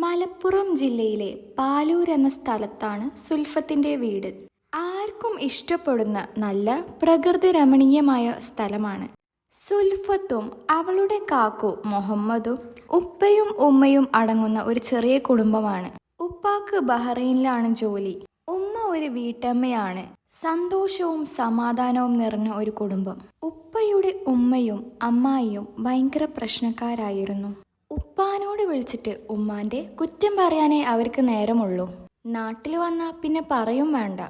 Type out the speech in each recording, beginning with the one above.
മലപ്പുറം ജില്ലയിലെ പാലൂർ എന്ന സ്ഥലത്താണ് സുൽഫത്തിന്റെ വീട്. ആർക്കും ഇഷ്ടപ്പെടുന്ന നല്ല പ്രകൃതി രമണീയമായ സ്ഥലമാണ്. സുൽഫത്തും അവളുടെ കാക്കു മുഹമ്മദും ഉപ്പയും ഉമ്മയും അടങ്ങുന്ന ഒരു ചെറിയ കുടുംബമാണ്. ഉപ്പാക്ക് ബഹ്റൈനിലാണ് ജോലി. ഉമ്മ ഒരു വീട്ടമ്മയാണ്. സന്തോഷവും സമാധാനവും നിറഞ്ഞ ഒരു കുടുംബം. ഉപ്പയുടെ ഉമ്മയും അമ്മായിയും ഭയങ്കര പ്രശ്നക്കാരായിരുന്നു. ഉപ്പാനോട് വിളിച്ചിട്ട് ഉമ്മാന്റെ കുറ്റം പറയാനേ അവർക്ക് നേരമുള്ളൂ. നാട്ടിൽ വന്നാ പിന്നെ പറയും വേണ്ട.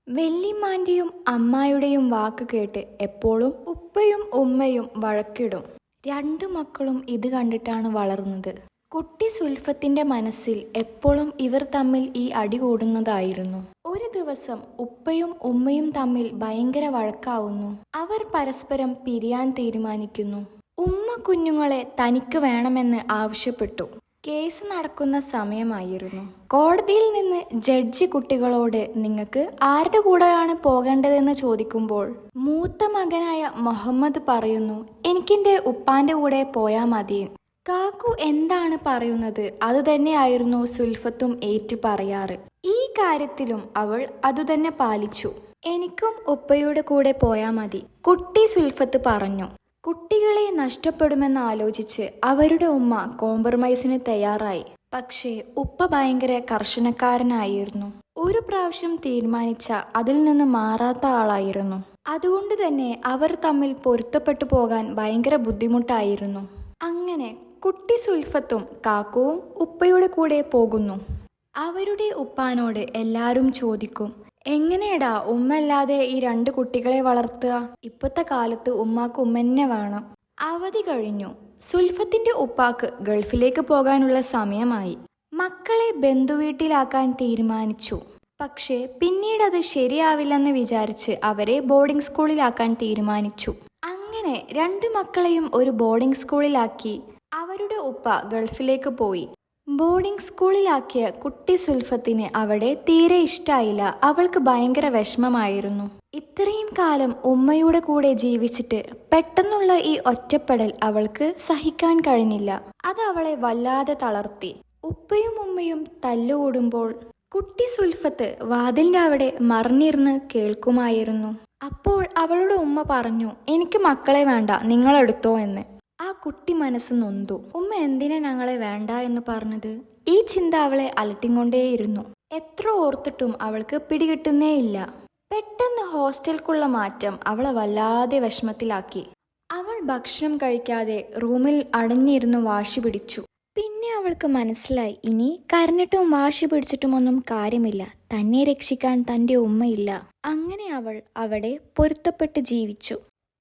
വെല്ലിമ്മാന്റെയും അമ്മായിയുടെയും വാക്ക് കേട്ട് എപ്പോഴും ഉപ്പയും ഉമ്മയും വഴക്കിടും. രണ്ടു മക്കളും ഇത് കണ്ടിട്ടാണ് വളർന്നത്. കുട്ടി സുൽഫത്തിന്റെ മനസ്സിൽ എപ്പോഴും ഇവർ തമ്മിൽ ഈ അടി കൂടുന്നതായിരുന്നു. ഒരു ദിവസം ഉപ്പയും ഉമ്മയും തമ്മിൽ ഭയങ്കര വഴക്കാവുന്നു. അവർ പരസ്പരം പിരിയാൻ തീരുമാനിക്കുന്നു. ഉമ്മ കുഞ്ഞുങ്ങളെ തനിക്ക് വേണമെന്ന് ആവശ്യപ്പെട്ടു. കേസ് നടക്കുന്ന സമയമായിരുന്നു. കോടതിയിൽ നിന്ന് ജഡ്ജി കുട്ടികളോട് നിങ്ങൾക്ക് ആരുടെ കൂടെയാണ് പോകേണ്ടതെന്ന് ചോദിക്കുമ്പോൾ മൂത്ത മകനായ മുഹമ്മദ് പറയുന്നു, എനിക്കെന്റെ ഉപ്പാന്റെ കൂടെ പോയാ മതി. കാക്കു എന്താണ് പറയുന്നത് അതുതന്നെയായിരുന്നു സുൽഫത്തും ഏറ്റു പറയാറ്. ഈ കാര്യത്തിലും അവൾ അതുതന്നെ പാലിച്ചു. എനിക്കും ഉപ്പയുടെ കൂടെ പോയാ മതി, കുട്ടി സുൽഫത്ത് പറഞ്ഞു. കുട്ടികളെ നഷ്ടപ്പെടുമെന്ന് ആലോചിച്ച് അവരുടെ ഉമ്മ കോംപ്രമൈസിന് തയ്യാറായി. പക്ഷേ ഉപ്പ ഭയങ്കര കർശനക്കാരനായിരുന്നു. ഒരു പ്രാവശ്യം തീരുമാനിച്ച അതിൽ നിന്ന് മാറാത്ത ആളായിരുന്നു. അതുകൊണ്ട് തന്നെ അവർ തമ്മിൽ പൊരുത്തപ്പെട്ടു പോകാൻ ഭയങ്കര ബുദ്ധിമുട്ടായിരുന്നു. അങ്ങനെ കുട്ടി സുൽഫത്തും കാക്കുവും ഉപ്പയുടെ കൂടെ പോകുന്നു. അവരുടെ ഉപ്പാനോട് എല്ലാവരും ചോദിക്കും, എങ്ങനെയടാ ഉമ്മല്ലാതെ ഈ രണ്ട് കുട്ടികളെ വളർത്തുക? ഇപ്പോഴത്തെ കാലത്ത് ഉമ്മാക്ക് ഉമ്മന്നെ വേണം. അവധി കഴിഞ്ഞു. സുൽഫത്തിന്റെ ഉപ്പാക്ക് ഗൾഫിലേക്ക് പോകാനുള്ള സമയമായി. മക്കളെ ബന്ധുവീട്ടിലാക്കാൻ തീരുമാനിച്ചു. പക്ഷേ പിന്നീട് അത് ശരിയാവില്ലെന്ന് വിചാരിച്ച് അവരെ ബോർഡിംഗ് സ്കൂളിലാക്കാൻ തീരുമാനിച്ചു. അങ്ങനെ രണ്ട് മക്കളെയും ഒരു ബോർഡിംഗ് സ്കൂളിലാക്കി അവരുടെ ഉപ്പ ഗൾഫിലേക്ക് പോയി. ബോർഡിംഗ് സ്കൂളിലാക്കിയ കുട്ടി സുൽഫത്തിന് അവിടെ തീരെ ഇഷ്ടായില്ല. അവൾക്ക് ഭയങ്കര വിഷമമായിരുന്നു. ഇത്രയും കാലം ഉമ്മയുടെ കൂടെ ജീവിച്ചിട്ട് പെട്ടെന്നുള്ള ഈ ഒറ്റപ്പെടൽ അവൾക്ക് സഹിക്കാൻ കഴിഞ്ഞില്ല. അത് അവളെ വല്ലാതെ തളർത്തി. ഉപ്പയും ഉമ്മയും തല്ലുകൂടുമ്പോൾ കുട്ടി സുൽഫത്ത് വാതിലിന്റെ അവിടെ മറിഞ്ഞിരുന്ന് കേൾക്കുമായിരുന്നു. അപ്പോൾ അവളുടെ ഉമ്മ പറഞ്ഞു, എനിക്ക് മക്കളെ വേണ്ട, നിങ്ങളെടുത്തോ എന്ന്. ആ കുട്ടി മനസ്സ് നൊന്തു. ഉമ്മ എന്തിനാ ഞങ്ങളെ വേണ്ട എന്ന് പറഞ്ഞത്? ഈ ചിന്ത അവളെ അലട്ടിക്കൊണ്ടേയിരുന്നു. എത്ര ഓർത്തിട്ടും അവൾക്ക് പിടികിട്ടുന്നേയില്ല. പെട്ടെന്ന് ഹോസ്റ്റൽക്കുള്ള മാറ്റം അവളെ വല്ലാതെ വിഷമത്തിലാക്കി. അവൾ ഭക്ഷണം കഴിക്കാതെ റൂമിൽ അടഞ്ഞിരുന്ന് വാശി പിടിച്ചു. പിന്നെ അവൾക്ക് മനസ്സിലായി, ഇനി കരഞ്ഞിട്ടും വാശി പിടിച്ചിട്ടുമൊന്നും കാര്യമില്ല. തന്നെ രക്ഷിക്കാൻ തൻ്റെ ഉമ്മയില്ല. അങ്ങനെ അവൾ അവിടെ പൊരുത്തപ്പെട്ട് ജീവിച്ചു.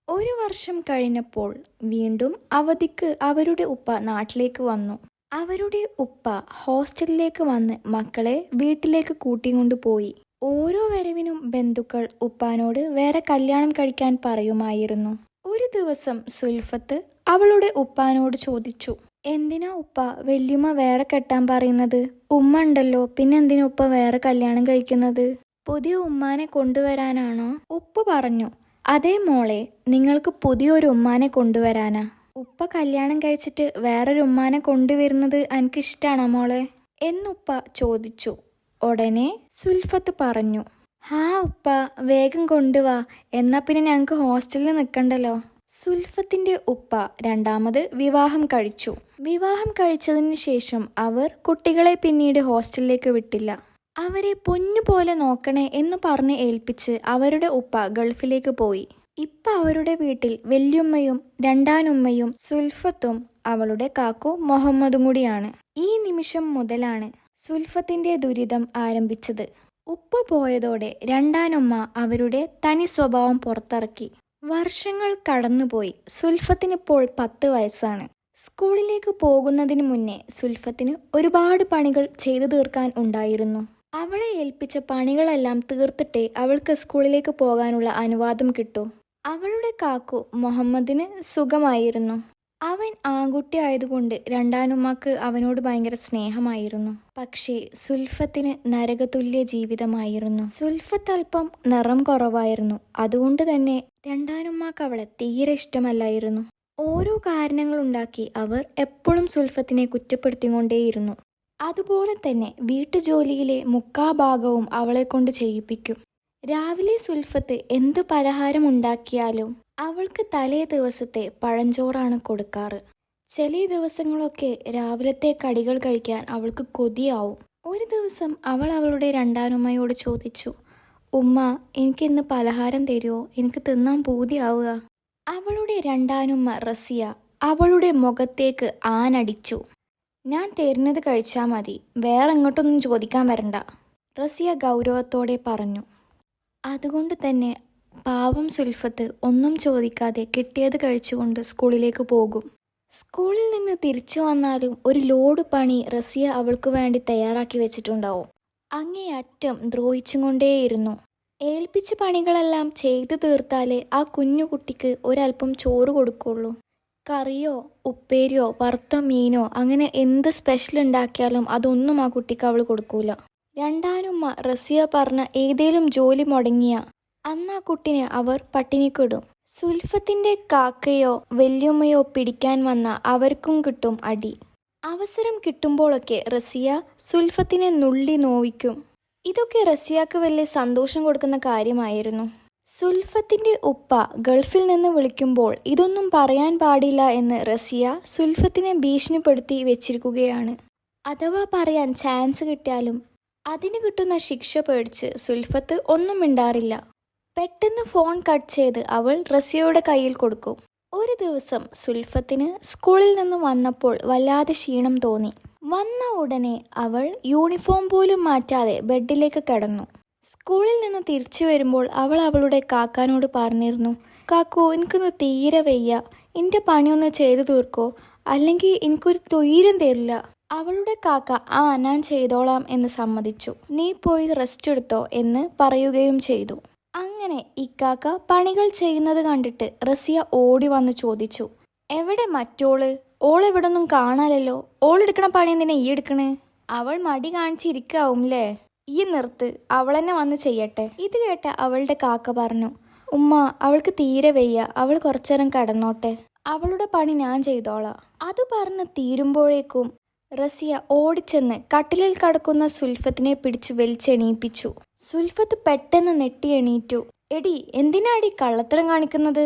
ഒരു വർഷം കഴിഞ്ഞപ്പോൾ വീണ്ടും അവധിക്ക് അവരുടെ ഉപ്പ നാട്ടിലേക്ക് വന്നു. അവരുടെ ഉപ്പ ഹോസ്റ്റലിലേക്ക് വന്ന് മക്കളെ വീട്ടിലേക്ക് കൂട്ടിക്കൊണ്ടുപോയി. ഓരോ വരവിനും ബന്ധുക്കൾ ഉപ്പാനോട് വേറെ കല്യാണം കഴിക്കാൻ പറയുമായിരുന്നു. ഒരു ദിവസം സുൽഫത്ത് അവളുടെ ഉപ്പാനോട് ചോദിച്ചു, എന്തിനാ ഉപ്പ വല്യമ്മ വേറെ കെട്ടാൻ പറയുന്നത്? ഉമ്മ ഉണ്ടല്ലോ, പിന്നെ എന്തിനാ ഉപ്പ വേറെ കല്യാണം കഴിക്കുന്നത്? പുതിയ ഉമ്മാനെ കൊണ്ടുവരാനാണോ? ഉപ്പ പറഞ്ഞു, അതേ മോളെ, നിങ്ങൾക്ക് പുതിയൊരു ഉമ്മാനെ കൊണ്ടുവരാനാ. ഉപ്പ കല്യാണം കഴിച്ചിട്ട് വേറൊരു ഉമ്മാനെ കൊണ്ടുവരുന്നത് എനിക്കിഷ്ടാണോ മോളെ എന്നുപ്പ ചോദിച്ചു. ഉടനെ സുൽഫത്ത് പറഞ്ഞു, ഹാ ഉപ്പ, വേഗം കൊണ്ടുവാ, എന്നാ പിന്നെ ഞങ്ങൾക്ക് ഹോസ്റ്റലിൽ നിൽക്കണ്ടല്ലോ. സുൽഫത്തിന്റെ ഉപ്പ രണ്ടാമത് വിവാഹം കഴിച്ചു. വിവാഹം കഴിച്ചതിന് ശേഷം അവർ കുട്ടികളെ പിന്നീട് ഹോസ്റ്റലിലേക്ക് വിട്ടില്ല. അവരെ പൊന്നുപോലെ നോക്കണേ എന്ന് പറഞ്ഞ് ഏൽപ്പിച്ച് അവരുടെ ഉപ്പ ഗൾഫിലേക്ക് പോയി. ഇപ്പൊ അവരുടെ വീട്ടിൽ വല്യുമ്മയും രണ്ടാനുമ്മയും സുൽഫത്തും അവളുടെ കാക്കു മുഹമ്മദും കൂടിയാണ്. ഈ നിമിഷം മുതലാണ് സുൽഫത്തിന്റെ ദുരിതം ആരംഭിച്ചത്. ഉപ്പ പോയതോടെ രണ്ടാനുമ്മ അവരുടെ തനി സ്വഭാവം പുറത്തിറക്കി. വർഷങ്ങൾ കടന്നുപോയി. സുൽഫത്തിനിപ്പോൾ 10 വയസ്സാണ്. സ്കൂളിലേക്ക് പോകുന്നതിന് മുന്നേ സുൽഫത്തിന് ഒരുപാട് പണികൾ ചെയ്തു തീർക്കാൻ ഉണ്ടായിരുന്നു. അവളെ ഏൽപ്പിച്ച പണികളെല്ലാം തീർത്തിട്ടേ അവൾക്ക് സ്കൂളിലേക്ക് പോകാനുള്ള അനുവാദം കിട്ടൂ. അവളുടെ കാക്കു മുഹമ്മദിന് സുഖമായിരുന്നു. അവൻ ആൺകുട്ടി ആയതുകൊണ്ട് രണ്ടാനുമ്മക്ക് അവനോട് ഭയങ്കര സ്നേഹമായിരുന്നു. പക്ഷേ സുൽഫത്തിന് നരകതുല്യ ജീവിതമായിരുന്നു. സുൽഫത്ത് അല്പം നിറം കുറവായിരുന്നു. അതുകൊണ്ട് തന്നെ രണ്ടാനുമ്മക്ക് അവളെ തീരെ ഇഷ്ടമല്ലായിരുന്നു. ഓരോ കാരണങ്ങളുണ്ടാക്കി അവർ എപ്പോഴും സുൽഫത്തിനെ കുറ്റപ്പെടുത്തിക്കൊണ്ടേയിരുന്നു. അതുപോലെ തന്നെ വീട്ടുജോലിയിലെ മുക്കാഭാഗവും അവളെ കൊണ്ട് ചെയ്യിപ്പിക്കും. രാവിലെ സുൽഫത്ത് എന്ത് പലഹാരം ഉണ്ടാക്കിയാലും അവൾക്ക് തലേ ദിവസത്തെ പഴഞ്ചോറാണ് കൊടുക്കാറ്. ചില ദിവസങ്ങളൊക്കെ രാവിലത്തെ കടികൾ കഴിക്കാൻ അവൾക്ക് കൊതിയാവും. ഒരു ദിവസം അവൾ അവളുടെ രണ്ടാനുമ്മയോട് ചോദിച്ചു, ഉമ്മ, എനിക്കിന്ന് പലഹാരം തരുമോ? എനിക്ക് തിന്നാൻ പൂതിയാവുക. അവളുടെ രണ്ടാനുമ്മ റസിയ അവളുടെ മുഖത്തേക്ക് ആനടിച്ചു. ഞാൻ തരുന്നത് കഴിച്ചാൽ മതി, വേറെ എങ്ങോട്ടൊന്നും ചോദിക്കാൻ വരണ്ട, റസിയ ഗൗരവത്തോടെ പറഞ്ഞു. അതുകൊണ്ട് തന്നെ പാവം സുൽഫത്ത് ഒന്നും ചോദിക്കാതെ കിട്ടിയത് കഴിച്ചുകൊണ്ട് സ്കൂളിലേക്ക് പോകും. സ്കൂളിൽ നിന്ന് തിരിച്ചു വന്നാലും ഒരു ലോഡ് പണി റസിയ അവൾക്ക് വേണ്ടി തയ്യാറാക്കി വെച്ചിട്ടുണ്ടാവും. അങ്ങേയറ്റം ദ്രോഹിച്ചുകൊണ്ടേയിരുന്നു. ഏൽപ്പിച്ച പണികളെല്ലാം ചെയ്തു തീർത്താലേ ആ കുഞ്ഞു കുട്ടിക്ക് ഒരല്പം ചോറ് കൊടുക്കുള്ളൂ. കറിയോ ഉപ്പേരിയോ വറുത്ത മീനോ അങ്ങനെ എന്ത് സ്പെഷ്യൽ ഉണ്ടാക്കിയാലും അതൊന്നും ആ കുട്ടിക്ക് അവൾ കൊടുക്കൂല. രണ്ടാനുമ്മ റസിയ പറഞ്ഞ ഏതേലും ജോലി മുടങ്ങിയ അന്ന് ആ കുട്ടിനെ അവർ പട്ടിണിക്കിടും. സുൽഫത്തിന്റെ കാക്കയോ വല്യമ്മയോ പിടിക്കാൻ വന്ന അവർക്കും കിട്ടും അടി. അവസരം കിട്ടുമ്പോഴൊക്കെ റസിയ സുൽഫത്തിനെ നുള്ളി നോവിക്കും. ഇതൊക്കെ റസിയക്ക് വലിയ സന്തോഷം കൊടുക്കുന്ന കാര്യമായിരുന്നു. സുൽഫത്തിന്റെ ഉപ്പ ഗൾഫിൽ നിന്ന് വിളിക്കുമ്പോൾ ഇതൊന്നും പറയാൻ പാടില്ല എന്ന് റസിയ സുൽഫത്തിനെ ഭീഷണിപ്പെടുത്തി വെച്ചിരിക്കുകയാണ്. അഥവാ പറയാൻ ചാൻസ് കിട്ടിയാലും അതിന് കിട്ടുന്ന ശിക്ഷ പേടിച്ച് സുൽഫത്ത് ഒന്നും മിണ്ടാറില്ല. പെട്ടെന്ന് ഫോൺ കട്ട് ചെയ്ത് അവൾ റസിയയുടെ കയ്യിൽ കൊടുക്കും. ഒരു ദിവസം സുൽഫത്തിന് സ്കൂളിൽ നിന്ന് വന്നപ്പോൾ വല്ലാതെ ക്ഷീണം തോന്നി. വന്ന ഉടനെ അവൾ യൂണിഫോം പോലും മാറ്റാതെ ബെഡിലേക്ക് കിടന്നു. സ്കൂളിൽ നിന്ന് തിരിച്ചു വരുമ്പോൾ അവൾ അവളുടെ കാക്കാനോട് പറഞ്ഞിരുന്നു, കാക്കു, എനിക്കൊന്ന് തീരെ വയ്യ, എൻ്റെ പണിയൊന്ന് ചെയ്തു തീർക്കോ, അല്ലെങ്കിൽ എനിക്കൊരു തൊയ്യം തരില്ല. അവളുടെ കാക്ക ഞാൻ ചെയ്തോളാം എന്ന് സമ്മതിച്ചു. നീ പോയി റെസ്റ്റ് എടുത്തോ എന്ന് പറയുകയും ചെയ്തു. അങ്ങനെ ഇക്കാക്ക പണികൾ ചെയ്യുന്നത് കണ്ടിട്ട് റസിയ ഓടി വന്ന് ചോദിച്ചു, എവിടെ മറ്റോള്? ഓളെവിടൊന്നും കാണാലല്ലോ. ഓളെടുക്കണ പണി എന്തിനാ ഈ എടുക്കണേ? അവൾ മടി കാണിച്ചിരിക്കാവുംല്ലേ? ഈ നിർത്ത്, അവളെന്നെ വന്ന് ചെയ്യട്ടെ. ഇത് കേട്ട അവളുടെ കാക്ക പറഞ്ഞു, ഉമ്മ, അവൾക്ക് തീരെ വയ്യ, അവൾ കുറച്ചേരം കിടന്നോട്ടെ, അവളുടെ പണി ഞാൻ ചെയ്തോളാം. അത് പറഞ്ഞ് തീരുമ്പോഴേക്കും റസിയ ഓടിച്ചെന്ന് കട്ടിലിൽ കിടക്കുന്ന സുൽഫത്തിനെ പിടിച്ച് വലിച്ചെണീപ്പിച്ചു. സുൽഫത്ത് പെട്ടെന്ന് നെട്ടി എണീറ്റു. എടി, എന്തിനാടി കള്ളത്തരം കാണിക്കുന്നത്?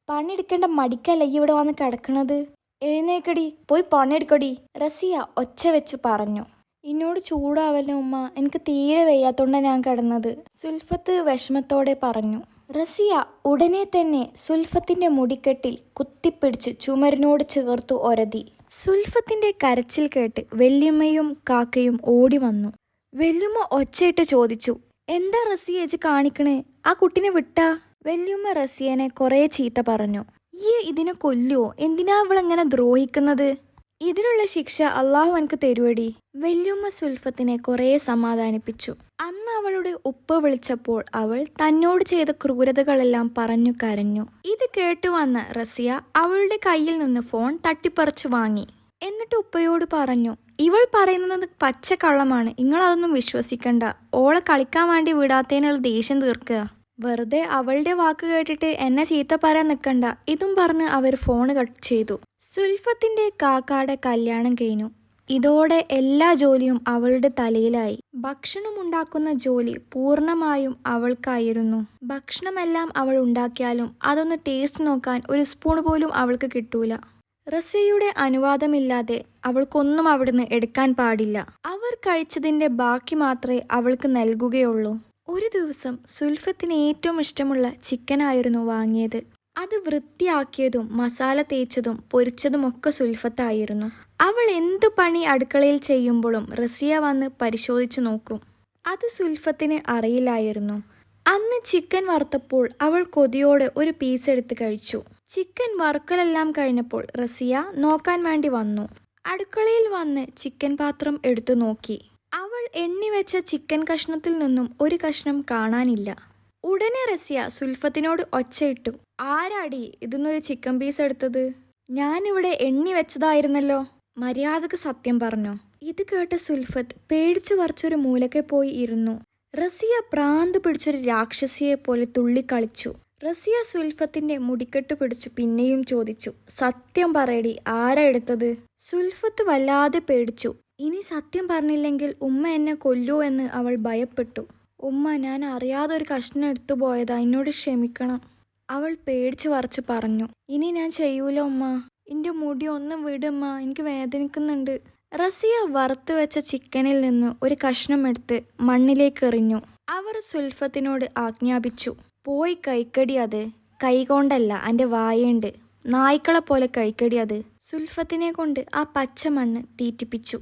പണിയെടുക്കേണ്ട മടിക്കല്ല ഈ ഇവിടെ വന്ന് കിടക്കണത്. എഴുന്നേക്കടി, പോയി പണിയെടുക്കടി, റസിയ ഒച്ച വെച്ചു പറഞ്ഞു. എന്നോട് ചൂടാവല്ലോ ഉമ്മ, എനിക്ക് തീരെ വയ്യാത്തോണ്ടാണ് ഞാൻ കിടന്നത്, സുൽഫത്ത് വിഷമത്തോടെ പറഞ്ഞു. റസിയ ഉടനെ തന്നെ സുൽഫത്തിന്റെ മുടിക്കെട്ടിൽ കുത്തിപ്പിടിച്ച് ചുമരിനോട് ചേർത്തു ഒരതി. സുൽഫത്തിന്റെ കരച്ചിൽ കേട്ട് വല്യമ്മയും കാക്കയും ഓടി വന്നു. വല്യമ്മ ഒച്ചയിട്ട് ചോദിച്ചു, എന്താ റസിയേച്ചി കാണിക്കണേ? ആ കുട്ടിനെ വിട്ടാ? വല്യമ്മ റസിയനെ കുറെ ചീത്ത പറഞ്ഞു. ഈ ഇതിനെ കൊല്ലുവോ? എന്തിനാ അവളെങ്ങനെ ദ്രോഹിക്കുന്നത്? ഇതിനുള്ള ശിക്ഷ അള്ളാഹു എനിക്ക് തരുവടി. വല്യമ്മ സുൽഫത്തിനെ കുറെ സമാധാനിപ്പിച്ചു. അന്ന് അവളുടെ ഉപ്പ വിളിച്ചപ്പോൾ അവൾ തന്നോട് ചെയ്ത ക്രൂരതകളെല്ലാം പറഞ്ഞു കരഞ്ഞു. ഇത് കേട്ടു വന്ന റസിയ അവളുടെ കയ്യിൽ നിന്ന് ഫോൺ തട്ടിപ്പറിച്ചു വാങ്ങി. എന്നിട്ട് ഉപ്പയോട് പറഞ്ഞു, ഇവൾ പറയുന്നത് പച്ച കള്ളമാണ്, നിങ്ങളതൊന്നും വിശ്വസിക്കണ്ട. ഓളെ കളിക്കാൻ വേണ്ടി വിടാത്തതിനുള്ള ദേഷ്യം തീർക്കുക. വെറുതെ അവളുടെ വാക്ക് കേട്ടിട്ട് എന്നെ ചീത്ത പറയാൻ നിൽക്കണ്ട. ഇതും പറഞ്ഞ് അവർ ഫോൺ കട്ട് ചെയ്തു. സുൽഫത്തിന്റെ കാക്കാടെ കല്യാണം കഴിഞ്ഞു. ഇതോടെ എല്ലാ ജോലിയും അവളുടെ തലയിലായി. ഭക്ഷണം ഉണ്ടാക്കുന്ന ജോലി പൂർണ്ണമായും അവൾക്കായിരുന്നു. ഭക്ഷണമെല്ലാം അവൾ ഉണ്ടാക്കിയാലും അതൊന്ന് ടേസ്റ്റ് നോക്കാൻ ഒരു സ്പൂൺ പോലും അവൾക്ക് കിട്ടൂല. റസിയയുടെ അനുവാദമില്ലാതെ അവൾക്കൊന്നും അവിടുന്ന് എടുക്കാൻ പാടില്ല. അവർ കഴിച്ചതിന്റെ ബാക്കി മാത്രമേ അവൾക്ക് നൽകുകയുള്ളൂ. ഒരു ദിവസം സുൽഫത്തിന് ഏറ്റവും ഇഷ്ടമുള്ള ചിക്കനായിരുന്നു വാങ്ങിയത്. അത് വൃത്തിയാക്കിയതും മസാല തേച്ചതും പൊരിച്ചതുമൊക്കെ സുൽഫത്തായിരുന്നു. അവൾ എന്തു പണി അടുക്കളയിൽ ചെയ്യുമ്പോഴും റസിയ വന്ന് പരിശോധിച്ചു നോക്കും. അത് സുൽഫത്തിന് അറിയില്ലായിരുന്നു. അന്ന് ചിക്കൻ വറുത്തപ്പോൾ അവൾ കൊതിയോടെ ഒരു പീസ് എടുത്ത് കഴിച്ചു. ചിക്കൻ വറുക്കലെല്ലാം കഴിഞ്ഞപ്പോൾ റസിയ നോക്കാൻ വേണ്ടി വന്നു. അടുക്കളയിൽ വന്ന് ചിക്കൻ പാത്രം എടുത്തു നോക്കി. അവൾ എണ്ണിവെച്ച ചിക്കൻ കഷ്ണത്തിൽ നിന്നും ഒരു കഷ്ണം കാണാനില്ല. ഉടനെ റസിയ സുൽഫത്തിനോട് ഒച്ചയിട്ടു, ആരാടി ഇതിന്നൊരു ചിക്കൻ പീസ് എടുത്തത്? ഞാനിവിടെ എണ്ണി വെച്ചതായിരുന്നല്ലോ, മര്യാദക്ക് സത്യം പറഞ്ഞോ? ഇത് കേട്ട സുൽഫത്ത് പേടിച്ചു വറച്ചൊരു മൂലക്കെ പോയി ഇരുന്നു. റസിയ ഭ്രാന്ത് പിടിച്ചൊരു രാക്ഷസിയെ പോലെ തുള്ളിക്കളിച്ചു. റസിയ സുൽഫത്തിന്റെ മുടിക്കെട്ട് പിടിച്ചു പിന്നെയും ചോദിച്ചു, സത്യം പറയടി, ആരാ എടുത്തത്? സുൽഫത്ത് വല്ലാതെ പേടിച്ചു. ഇനി സത്യം പറഞ്ഞില്ലെങ്കിൽ ഉമ്മ എന്നെ കൊല്ലൂ എന്ന് അവൾ ഭയപ്പെട്ടു. ഉമ്മ, ഞാൻ അറിയാതെ ഒരു കഷ്ണം എടുത്തു പോയതാ, എന്നോട് ക്ഷമിക്കണം. അവൾ പേടിച്ച് വറച്ച് പറഞ്ഞു. ഇനി ഞാൻ ചെയ്യൂല ഉമ്മ, എൻ്റെ മുടി ഒന്നും വിടുമ്മ, എനിക്ക് വേദനിക്കുന്നുണ്ട്. റസിയ വറുത്തു വെച്ച ചിക്കനിൽ നിന്ന് ഒരു കഷ്ണം എടുത്ത് മണ്ണിലേക്ക് എറിഞ്ഞു. അവർ സുൽഫത്തിനോട് ആജ്ഞാപിച്ചു, പോയി കഴിക്കടി, അത് കൈകൊണ്ടല്ല, എൻ്റെ വായുണ്ട്, നായ്ക്കളെ പോലെ കഴിക്കടി അത്. സുൽഫത്തിനെ കൊണ്ട് ആ പച്ച മണ്ണ് തീറ്റിപ്പിച്ചു.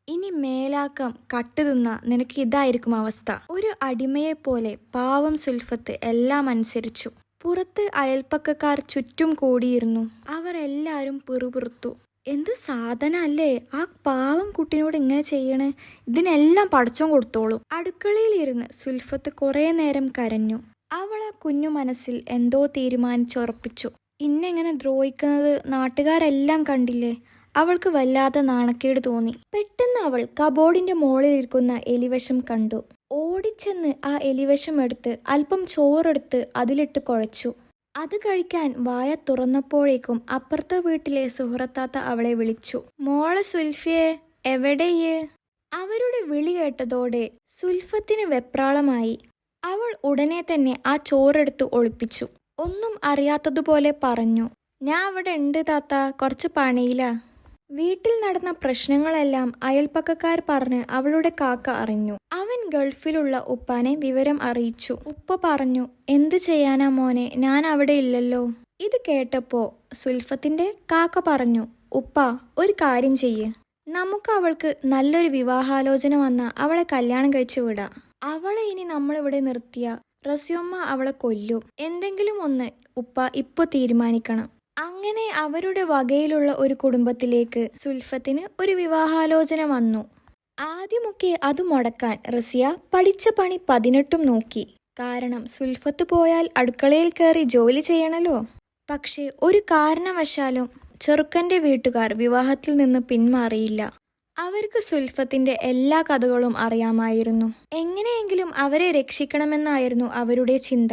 ഇനി മേലാക്കം കട്ട് തിന്ന നിനക്ക് ഇതായിരിക്കും അവസ്ഥ. ഒരു അടിമയെപ്പോലെ പാവം സുൽഫത്ത് എല്ലാം അനുസരിച്ചു. പുറത്ത് അയൽപ്പക്കക്കാർ ചുറ്റും കൂടിയിരുന്നു. അവർ എല്ലാവരും പിറുപിറുത്തു. എന്ത് സാധന അല്ലേ ആ പാവം കുട്ടിനോട് ഇങ്ങനെ ചെയ്യണേ, ഇതിനെല്ലാം പടച്ചോൻ കൊടുത്തോളൂ. അടുക്കളയിലിരുന്ന് സുൽഫത്ത് കുറേ നേരം കരഞ്ഞു. അവൾ ആ കുഞ്ഞു മനസ്സിൽ എന്തോ തീരുമാനിച്ചുറപ്പിച്ചു. ഇന്നെങ്ങനെ ദ്രോഹിക്കുന്നത് നാട്ടുകാരെല്ലാം കണ്ടില്ലേ. അവൾക്ക് വല്ലാതെ നാണക്കേട് തോന്നി. പെട്ടെന്ന് അവൾ കബോർഡിന്റെ മുകളിലിരിക്കുന്ന എലിവശം കണ്ടു. ഓടിച്ചെന്ന് ആ എലിവശം എടുത്ത് അല്പം ചോറെടുത്ത് അതിലിട്ട് കുഴച്ചു. അത് കഴിക്കാൻ വായ തുറന്നപ്പോഴേക്കും അപ്പുറത്തെ വീട്ടിലെ സുഹറത്താത്ത അവളെ വിളിച്ചു. മോളെ സുൽഫിയെ, എവിടെയേ? അവരുടെ വിളി കേട്ടതോടെ സുൽഫത്തിന് വെപ്രാളമായി. അവൾ ഉടനെ തന്നെ ആ ചോറെടുത്ത് ഒളിപ്പിച്ചു. ഒന്നും അറിയാത്തതുപോലെ പറഞ്ഞു, ഞാൻ അവിടെ ഉണ്ട് താത്ത, കുറച്ച് പണിയിലാ. വീട്ടിൽ നടന്ന പ്രശ്നങ്ങളെല്ലാം അയൽപ്പക്കക്കാർ പറഞ്ഞ് അവളുടെ കാക്ക അറിഞ്ഞു. അവൻ ഗൾഫിലുള്ള ഉപ്പാനെ വിവരം അറിയിച്ചു. ഉപ്പ പറഞ്ഞു, എന്ത് ചെയ്യാനാ മോനെ, ഞാൻ അവിടെ ഇല്ലല്ലോ. ഇത് കേട്ടപ്പോ സുൽഫത്തിന്റെ കാക്ക പറഞ്ഞു, ഉപ്പ ഒരു കാര്യം ചെയ്യ്, നമുക്ക് അവൾക്ക് നല്ലൊരു വിവാഹാലോചന വന്ന അവളെ കല്യാണം കഴിച്ചു വിടാം. അവളെ ഇനി നമ്മളിവിടെ നിർത്തിയ റസിയമ്മ അവളെ കൊല്ലും. എന്തെങ്കിലും ഒന്ന് ഉപ്പ ഇപ്പൊ തീരുമാനിക്കണം. അങ്ങനെ അവരുടെ വകയിലുള്ള ഒരു കുടുംബത്തിലേക്ക് സുൽഫത്തിന് ഒരു വിവാഹാലോചന വന്നു. ആദ്യമൊക്കെ അത് മുടക്കാൻ റസിയ പഠിച്ച പണി 18 നോക്കി. കാരണം സുൽഫത്ത് പോയാൽ അടുക്കളയിൽ കയറി ജോലി ചെയ്യണല്ലോ. പക്ഷെ ഒരു കാരണവശാലും ചെറുക്കന്റെ വീട്ടുകാർ വിവാഹത്തിൽ നിന്ന് പിന്മാറിയില്ല. അവർക്ക് സുൽഫത്തിന്റെ എല്ലാ കഥകളും അറിയാമായിരുന്നു. എങ്ങനെയെങ്കിലും അവരെ രക്ഷിക്കണമെന്നായിരുന്നു അവരുടെ ചിന്ത.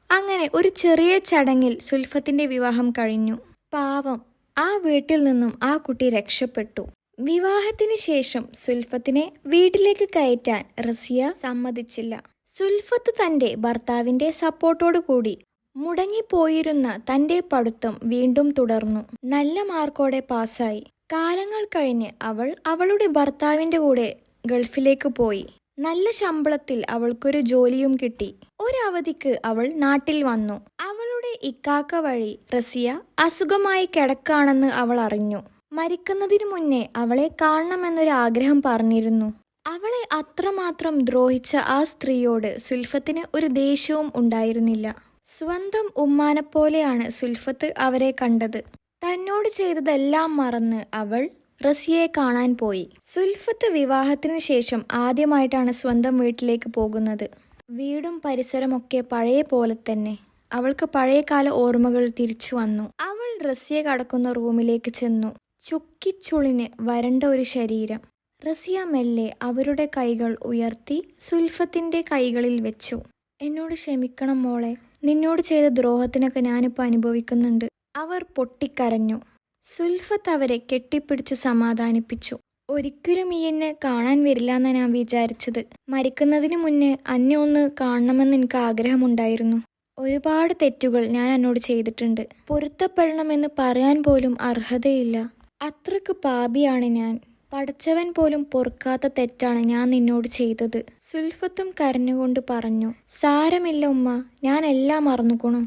അങ്ങനെ ഒരു ചെറിയ ചടങ്ങിൽ സുൽഫത്തിന്റെ വിവാഹം കഴിഞ്ഞു. പാവം, ആ വീട്ടിൽ നിന്നും ആ കുട്ടി രക്ഷപ്പെട്ടു. വിവാഹത്തിന് ശേഷം സുൽഫത്തിനെ വീട്ടിലേക്ക് കയറ്റാൻ റസിയ സമ്മതിച്ചില്ല. സുൽഫത്ത് തന്റെ ഭർത്താവിന്റെ സപ്പോർട്ടോടു കൂടി മുടങ്ങിപ്പോയിരുന്ന തന്റെ പഠിത്തം വീണ്ടും തുടർന്നു. നല്ല മാർക്കോടെ പാസ്സായി. കാലങ്ങൾ കഴിഞ്ഞ് അവൾ അവളുടെ ഭർത്താവിന്റെ കൂടെ ഗൾഫിലേക്ക് പോയി. നല്ല ശമ്പളത്തിൽ അവൾക്കൊരു ജോലിയും കിട്ടി. ഒരവധിക്ക് അവൾ നാട്ടിൽ വന്നു. അവളുടെ ഇക്കാക്ക വഴി റസിയ അസുഖമായി കിടക്കാണെന്ന് അവൾ അറിഞ്ഞു. മരിക്കുന്നതിനു മുന്നേ അവളെ കാണണമെന്നൊരു ആഗ്രഹം പറഞ്ഞിരുന്നു. അവളെ അത്രമാത്രം ദ്രോഹിച്ച ആ സ്ത്രീയോട് സുൽഫത്തിന് ഒരു ദേഷ്യവും ഉണ്ടായിരുന്നില്ല. സ്വന്തം ഉമ്മാനെപ്പോലെയാണ് സുൽഫത്ത് അവരെ കണ്ടത്. തന്നോട് ചെയ്തതെല്ലാം മറന്ന് അവൾ റസിയയെ കാണാൻ പോയി. സുൽഫത്ത് വിവാഹത്തിന് ശേഷം ആദ്യമായിട്ടാണ് സ്വന്തം വീട്ടിലേക്ക് പോകുന്നത്. വീടും പരിസരമൊക്കെ പഴയ പോലെ തന്നെ. അവൾക്ക് പഴയകാല ഓർമ്മകൾ തിരിച്ചു വന്നു. അവൾ റസിയ കടക്കുന്ന റൂമിലേക്ക് ചെന്നു. ചുക്കിച്ചുളിന് വരണ്ട ഒരു ശരീരം. റസിയ മെല്ലെ അവരുടെ കൈകൾ ഉയർത്തി സുൽഫത്തിന്റെ കൈകളിൽ വെച്ചു. എന്നോട് ക്ഷമിക്കണം മോളെ, നിന്നോട് ചെയ്ത ദ്രോഹത്തിനൊക്കെ ഞാനിപ്പോൾ അനുഭവിക്കുന്നുണ്ട്. അവർ പൊട്ടിക്കരഞ്ഞു. സുൽഫത്ത് അവരെ കെട്ടിപ്പിടിച്ച് സമാധാനിപ്പിച്ചു. ഒരിക്കലും ഈ എന്നെ കാണാൻ വരില്ല എന്നാണ് ഞാൻ വിചാരിച്ചത്. മരിക്കുന്നതിന് മുന്നേ അന്നെ ഒന്ന് കാണണമെന്ന് എനിക്ക് ആഗ്രഹമുണ്ടായിരുന്നു. ഒരുപാട് തെറ്റുകൾ ഞാൻ എന്നോട് ചെയ്തിട്ടുണ്ട്. പൊരുത്തപ്പെടണമെന്ന് പറയാൻ പോലും അർഹതയില്ല. അത്രക്ക് പാപിയാണ് ഞാൻ. പടച്ചവൻ പോലും പൊറുക്കാത്ത തെറ്റാണ് ഞാൻ നിന്നോട് ചെയ്തത്. സുൽഫത്തും കരഞ്ഞുകൊണ്ട് പറഞ്ഞു, സാരമില്ല ഉമ്മ, ഞാൻ എല്ലാം മറന്നുകൊണു.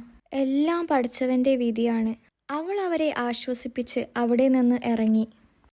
എല്ലാം പടച്ചവന്റെ വിധിയാണ്. അവൾ അവരെ ആശ്വസിപ്പിച്ച് അവിടെ നിന്ന് ഇറങ്ങി.